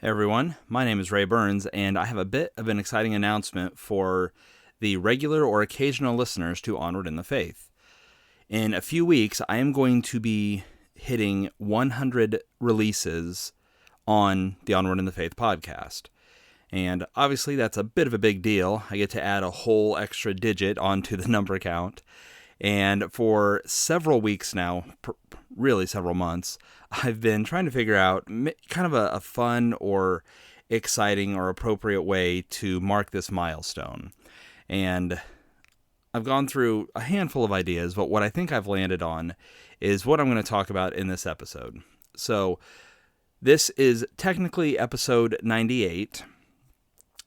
Hey everyone, my name is Ray Burns, and I have a bit of an exciting announcement for the regular or occasional listeners to Onward in the Faith. In a few weeks, I am going to be hitting 100 releases on the Onward in the Faith podcast. And obviously that's a bit of a big deal. I get to add a whole extra digit onto the number count. And for several weeks now, really several months, I've been trying to figure out kind of a fun or exciting or appropriate way to mark this milestone. And I've gone through a handful of ideas, but what I think I've landed on is what I'm going to talk about in this episode. So this is technically episode 98.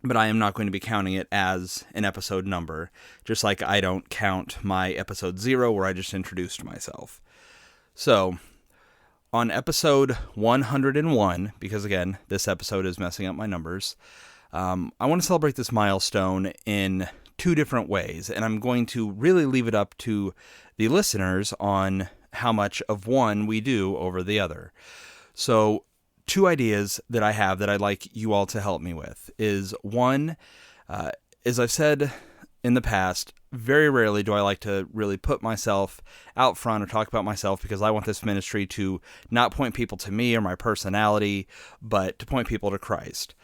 But I am not going to be counting it as an episode number, just like I don't count my episode 0 where I just introduced myself. So, on episode 101, because again, this episode is messing up my numbers, I want to celebrate this milestone in two different ways, and I'm going to really leave it up to the listeners on how much of one we do over the other. So, two ideas that I have that I'd like you all to help me with is one, as I've said in the past, very rarely do I like to really put myself out front or talk about myself because I want this ministry to not point people to me or my personality, but to point people to Christ.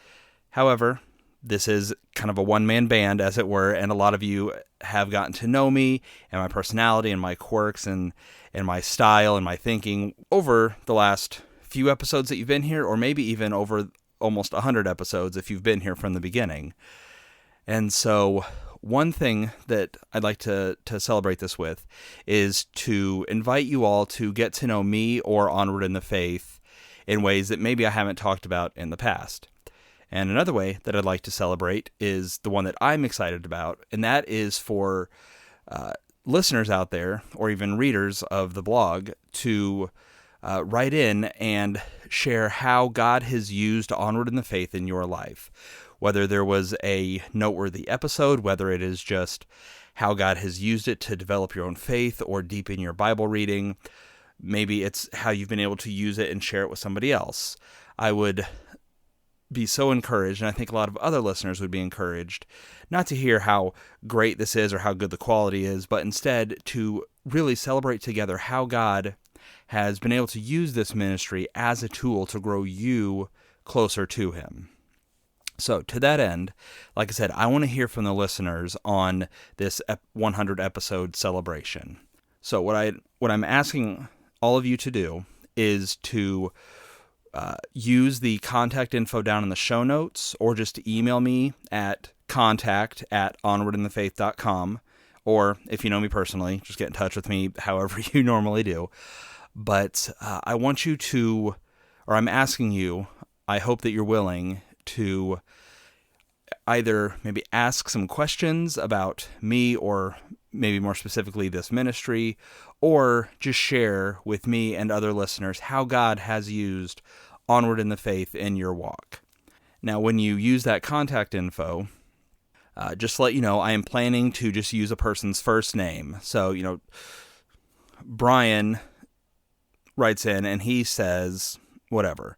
However, this is kind of a one-man band, as it were, and a lot of you have gotten to know me and my personality and my quirks and my style and my thinking over the last few episodes that you've been here, or maybe even over almost 100 episodes if you've been here from the beginning. And so one thing that I'd like to celebrate this with is to invite you all to get to know me or Onward in the Faith in ways that maybe I haven't talked about in the past. And another way that I'd like to celebrate is the one that I'm excited about, and that is for listeners out there, or even readers of the blog, to write in and share how God has used Onward in the Faith in your life. Whether there was a noteworthy episode, whether it is just how God has used it to develop your own faith or deepen your Bible reading. Maybe it's how you've been able to use it and share it with somebody else. I would be so encouraged, and I think a lot of other listeners would be encouraged, not to hear how great this is or how good the quality is, but instead to really celebrate together how God has been able to use this ministry as a tool to grow you closer to Him. So to that end, like I said, I want to hear from the listeners on this 100 episode celebration. So what I'm asking all of you to do is to use the contact info down in the show notes, or just email me at contact@onwardinthefaith.com, or if you know me personally, just get in touch with me however you normally do. But I want you to, or I'm asking you, I hope that you're willing to either maybe ask some questions about me, or maybe more specifically this ministry, or just share with me and other listeners how God has used Onward in the Faith in your walk. Now, when you use that contact info, just to let you know, I am planning to just use a person's first name. So, Brian writes in and he says whatever.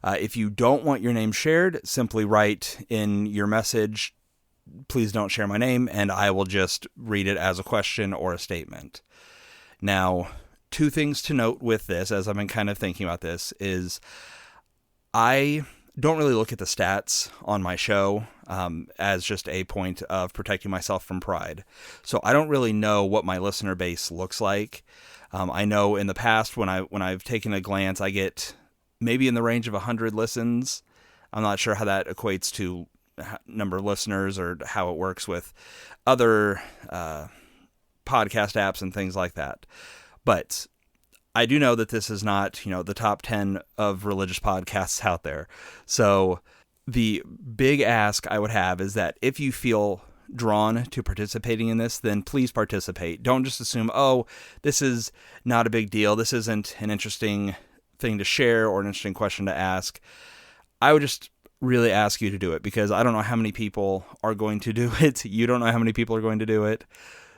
If you don't want your name shared, simply write in your message, please don't share my name, and I will just read it as a question or a statement. Now, two things to note with this, as I've been kind of thinking about this, is I don't really look at the stats on my show as just a point of protecting myself from pride. So I don't really know what my listener base looks like. I know in the past when I've taken a glance, I get maybe in the range of 100 listens. I'm not sure how that equates to number of listeners or how it works with other podcast apps and things like that. But I do know that this is not, the top 10 of religious podcasts out there. So the big ask I would have is that if you feel drawn to participating in this, then please participate. Don't just assume, this is not a big deal. This isn't an interesting thing to share or an interesting question to ask. I would just really ask you to do it, because I don't know how many people are going to do it. You don't know how many people are going to do it.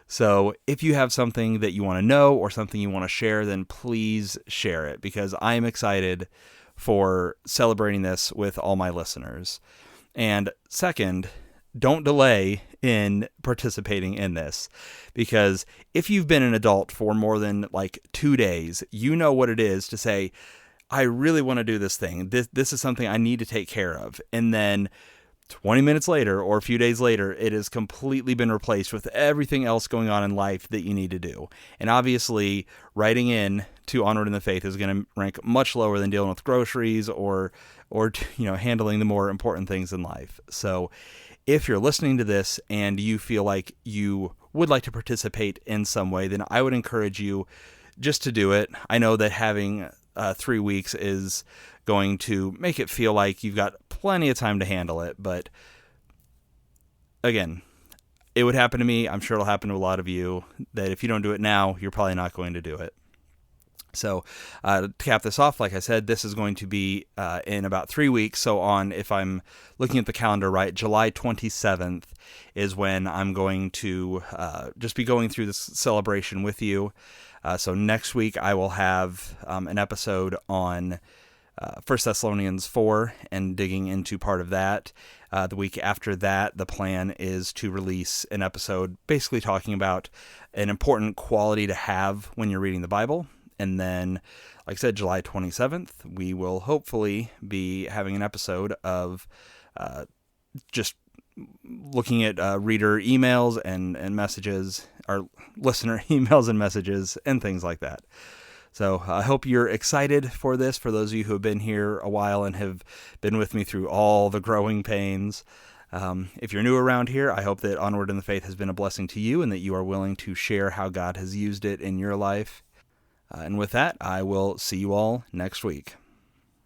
So if you have something that you want to know or something you want to share, then please share it, because I am excited for celebrating this with all my listeners. And second, don't delay in participating in this, because if you've been an adult for more than like 2 days, you know what it is to say, I really want to do this thing. This is something I need to take care of. And then 20 minutes later or a few days later, it has completely been replaced with everything else going on in life that you need to do. And obviously, writing in to Onward in the Faith is going to rank much lower than dealing with groceries or handling the more important things in life. So if you're listening to this and you feel like you would like to participate in some way, then I would encourage you just to do it. I know that having 3 weeks is going to make it feel like you've got plenty of time to handle it. But again, it would happen to me. I'm sure it'll happen to a lot of you, that if you don't do it now, you're probably not going to do it. So to cap this off, like I said, this is going to be in about 3 weeks. So if I'm looking at the calendar right, July 27th is when I'm going to just be going through this celebration with you. So next week I will have an episode on 1 Thessalonians 4 and digging into part of that. The week after that, the plan is to release an episode basically talking about an important quality to have when you're reading the Bible. And then, like I said, July 27th, we will hopefully be having an episode of just looking at reader emails and messages, our listener emails and messages, and things like that. So I hope you're excited for this, for those of you who have been here a while and have been with me through all the growing pains. If you're new around here, I hope that Onward in the Faith has been a blessing to you and that you are willing to share how God has used it in your life. And with that, I will see you all next week.